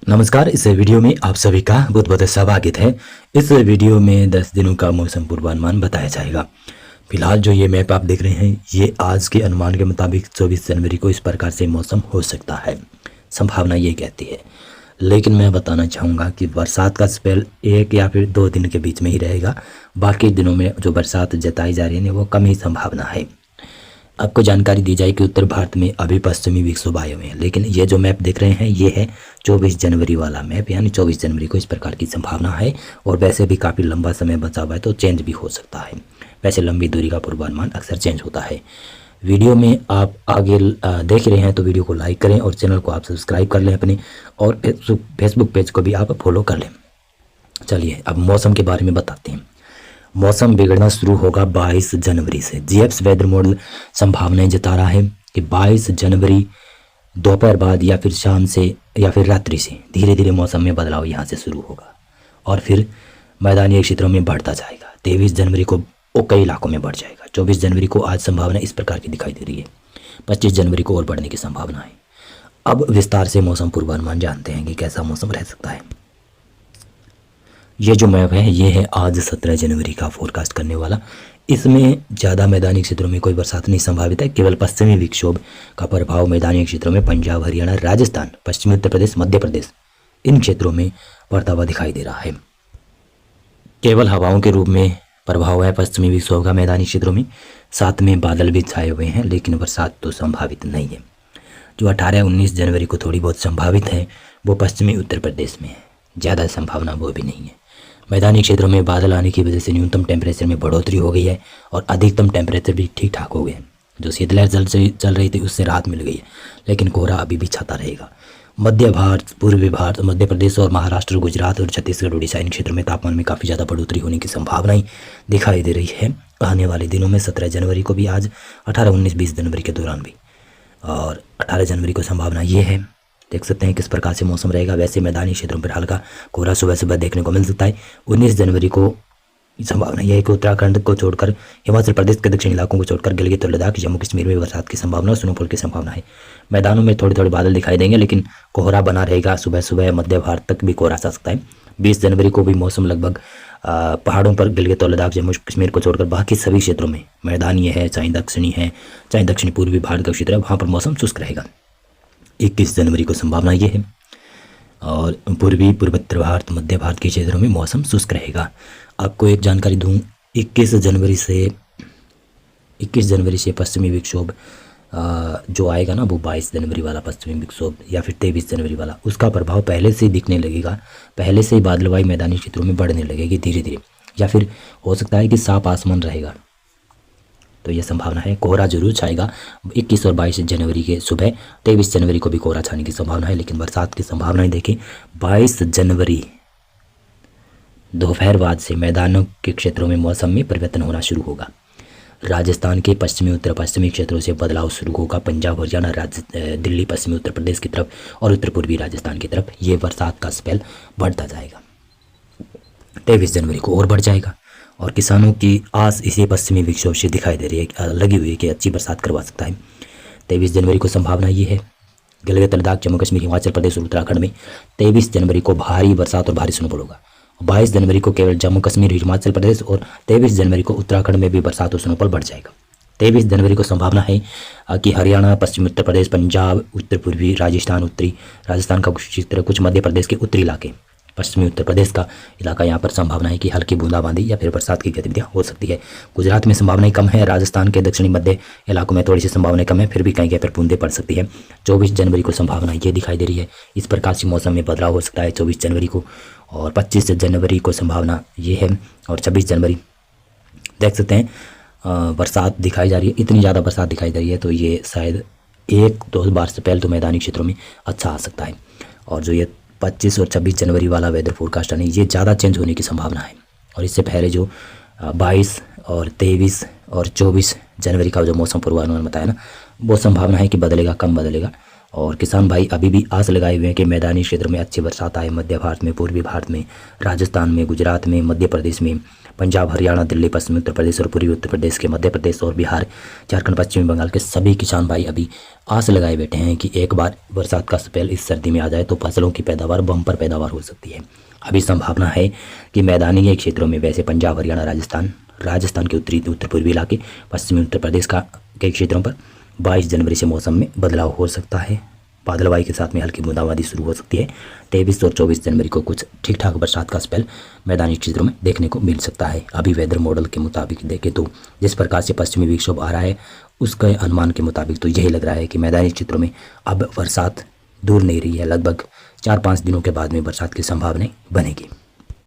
नमस्कार। इस वीडियो में आप सभी का बहुत बहुत स्वागत है। इस वीडियो में 10 दिनों का मौसम पूर्वानुमान बताया जाएगा। फिलहाल जो ये मैप आप देख रहे हैं, ये आज के अनुमान के मुताबिक 24 जनवरी को इस प्रकार से मौसम हो सकता है, संभावना ये कहती है। लेकिन मैं बताना चाहूँगा कि बरसात का स्पेल 1 या फिर 2 दिन के बीच में ही रहेगा। बाकी दिनों में जो बरसात जताई जा रही है वो कम ही संभावना है। आपको जानकारी दी जाए कि उत्तर भारत में अभी पश्चिमी विक्षोभ आए हुए हैं, लेकिन ये जो मैप देख रहे हैं ये है 24 जनवरी वाला मैप, यानी 24 जनवरी को इस प्रकार की संभावना है। और वैसे भी काफ़ी लंबा समय बचा हुआ है तो चेंज भी हो सकता है। वैसे लंबी दूरी का पूर्वानुमान अक्सर चेंज होता है। वीडियो में आप आगे देख रहे हैं तो वीडियो को लाइक करें और चैनल को आप सब्सक्राइब कर लें अपने, और फेसबुक पेज को भी आप फॉलो कर लें। चलिए अब मौसम के बारे में बताते हैं। मौसम बिगड़ना शुरू होगा 22 जनवरी से। जीएफ्स वेदर मॉडल संभावनाएं जता रहा है कि 22 जनवरी दोपहर बाद या फिर शाम से या फिर रात्रि से धीरे धीरे मौसम में बदलाव यहाँ से शुरू होगा और फिर मैदानी क्षेत्रों में बढ़ता जाएगा। 23 जनवरी को कई इलाकों में बढ़ जाएगा। 24 जनवरी को आज संभावना इस प्रकार की दिखाई दे रही है। 25 जनवरी को और बढ़ने की संभावना है। अब विस्तार से मौसम पूर्वानुमान जानते हैं कि कैसा मौसम रह सकता है। ये जो मैप है ये है आज 17 जनवरी का फोरकास्ट करने वाला। इसमें ज़्यादा मैदानी क्षेत्रों में कोई बरसात नहीं संभावित है। केवल पश्चिमी विक्षोभ का प्रभाव मैदानी क्षेत्रों में पंजाब, हरियाणा, राजस्थान, पश्चिमी उत्तर प्रदेश, मध्य प्रदेश, इन क्षेत्रों में पड़ता हुआ दिखाई दे रहा है। केवल हवाओं के रूप में प्रभाव है पश्चिमी विक्षोभ का मैदानी क्षेत्रों में। साथ में बादल भी छाए हुए हैं, लेकिन बरसात तो संभावित नहीं है। जो 18-19 जनवरी को थोड़ी बहुत संभावित है वो पश्चिमी उत्तर प्रदेश में है। ज़्यादा संभावना वो भी नहीं है। मैदानी क्षेत्रों में बादल आने की वजह से न्यूनतम टेम्परेचर में बढ़ोतरी हो गई है और अधिकतम टेम्परेचर भी ठीक ठाक हो गए हैं। जो शीतलहर चल रही थी उससे राहत मिल गई है, लेकिन कोहरा अभी भी छाता रहेगा। मध्य भारत, पूर्वी भारत, मध्य प्रदेश और महाराष्ट्र, गुजरात और छत्तीसगढ़, उड़ीसा, इन क्षेत्रों में तापमान में काफ़ी ज़्यादा बढ़ोतरी होने की संभावनाएं दिखाई दे रही है आने वाले दिनों में। 17 जनवरी को भी, आज 18, 19, 20 जनवरी के दौरान भी, और 18 जनवरी को संभावना ये है। देख सकते हैं किस प्रकार से मौसम रहेगा। वैसे मैदानी क्षेत्रों पर हल्का कोहरा सुबह सुबह देखने को मिल सकता है। 19 जनवरी को संभावना यह है कि उत्तराखंड को छोड़कर, हिमाचल प्रदेश के दक्षिणी इलाकों को छोड़कर गिलगित और लद्दाख, जम्मू कश्मीर में बरसात की संभावना और स्नोफॉल की संभावना है। मैदानों में थोड़े थोड़े बादल दिखाई देंगे, लेकिन कोहरा बना रहेगा। सुबह सुबह मध्य भारत तक भी कोहरा जा सकता है। 20 जनवरी को भी मौसम लगभग पहाड़ों पर गिलगित और लद्दाख, जम्मू कश्मीर को छोड़कर बाकी सभी क्षेत्रों में, मैदानी है चाहे दक्षिणी पूर्वी भारत का क्षेत्र है, वहाँ पर मौसम शुष्क रहेगा। 21 जनवरी को संभावना ये है। और पूर्वोत्तर भारत, मध्य भारत के क्षेत्रों में मौसम शुष्क रहेगा। आपको एक जानकारी दूं, 21 जनवरी से पश्चिमी विक्षोभ जो आएगा ना, वो 22 जनवरी वाला पश्चिमी विक्षोभ या फिर 23 जनवरी वाला, उसका प्रभाव पहले से ही दिखने लगेगा। पहले से ही बादलवाई मैदानी क्षेत्रों में बढ़ने लगेगी धीरे धीरे, या फिर हो सकता है कि साफ आसमान रहेगा। तो ये संभावना है। कोहरा जरूर छाएगा 21 और 22 जनवरी के सुबह। 23 जनवरी को भी कोहरा छाने की संभावना है, लेकिन बरसात की संभावनाएं देखें। 22 जनवरी दोपहर बाद से मैदानों के क्षेत्रों में मौसम में परिवर्तन होना शुरू होगा। राजस्थान के पश्चिमी उत्तर पश्चिमी क्षेत्रों से बदलाव शुरू होगा। पंजाब, हरियाणा, दिल्ली, पश्चिमी उत्तर प्रदेश की तरफ और उत्तर पूर्वी राजस्थान की तरफ ये बरसात का स्पेल बढ़ता जाएगा। 23 जनवरी को और बढ़ जाएगा और किसानों की आस इसी पश्चिमी विक्षोभ से दिखाई दे रही है, लगी हुई है कि अच्छी बरसात करवा सकता है। 23 जनवरी को संभावना ये है। गिलगित, लद्दाख, जम्मू कश्मीर, हिमाचल प्रदेश और उत्तराखंड में 23 जनवरी को भारी बरसात और भारी स्नोफॉल होगा। 22 जनवरी को केवल जम्मू कश्मीर, हिमाचल प्रदेश और 23 जनवरी को उत्तराखंड में भी बरसात और स्नोफॉल बढ़ जाएगा। 23 जनवरी को संभावना है कि हरियाणा, पश्चिमी उत्तर प्रदेश, पंजाब, उत्तर पूर्वी राजस्थान, उत्तरी राजस्थान का कुछ क्षेत्र, कुछ मध्य प्रदेश के उत्तरी इलाके, पश्चिमी उत्तर प्रदेश का इलाका, यहाँ पर संभावना है कि हल्की बूंदाबांदी या फिर बरसात की गतिविधियाँ हो सकती है। गुजरात में संभावनाएं कम है। राजस्थान के दक्षिणी मध्य इलाकों में थोड़ी सी संभावनाएं कम है, फिर भी कहीं कहीं पर बूंदें पड़ सकती है। 24 जनवरी को संभावना ये दिखाई दे रही है। इस प्रकार से मौसम में बदलाव हो सकता है 24 जनवरी को। और 25 जनवरी को संभावना ये है। और 26 जनवरी देख सकते हैं बरसात दिखाई जा रही है। इतनी ज़्यादा बरसात दिखाई दे रही है तो ये शायद 1-2 बार से पहले तो मैदानी क्षेत्रों में अच्छा आ सकता है। और जो ये 25 और 26 जनवरी वाला वेदर फोरकास्ट है ये ज़्यादा चेंज होने की संभावना है। और इससे पहले जो 22 और 23 और 24 जनवरी का जो मौसम पूर्वानुमान बताया ना, वो संभावना है कि बदलेगा, कम बदलेगा। और किसान भाई अभी भी आस लगाए हुए हैं कि मैदानी क्षेत्र में अच्छी बरसात आए। मध्य भारत में, पूर्वी भारत में, राजस्थान में, गुजरात में, मध्य प्रदेश में, पंजाब, हरियाणा, दिल्ली, पश्चिमी उत्तर प्रदेश और पूर्वी उत्तर प्रदेश के, मध्य प्रदेश और बिहार, झारखंड, पश्चिमी बंगाल के सभी किसान भाई अभी आस लगाए बैठे हैं कि एक बार बरसात का स्पेल इस सर्दी में आ जाए तो फसलों की पैदावार बम्पर पैदावार हो सकती है। अभी संभावना है कि मैदानी क्षेत्रों में, वैसे पंजाब, हरियाणा, राजस्थान के उत्तरी उत्तर पूर्वी इलाके, पश्चिमी उत्तर प्रदेश के क्षेत्रों पर 22 जनवरी से मौसम में बदलाव हो सकता है। बादलवाई के साथ में हल्की बूंदाबांदी शुरू हो सकती है। 23 और 24 जनवरी को कुछ ठीक ठाक बरसात का स्पेल मैदानी क्षेत्रों में देखने को मिल सकता है। अभी वेदर मॉडल के मुताबिक देखें तो जिस प्रकार से पश्चिमी विक्षोभ आ रहा है उसके अनुमान के मुताबिक तो यही लग रहा है कि मैदानी क्षेत्रों में अब बरसात दूर नहीं रही है। लगभग 4-5 दिनों के बाद में बरसात की संभावना बनेगी।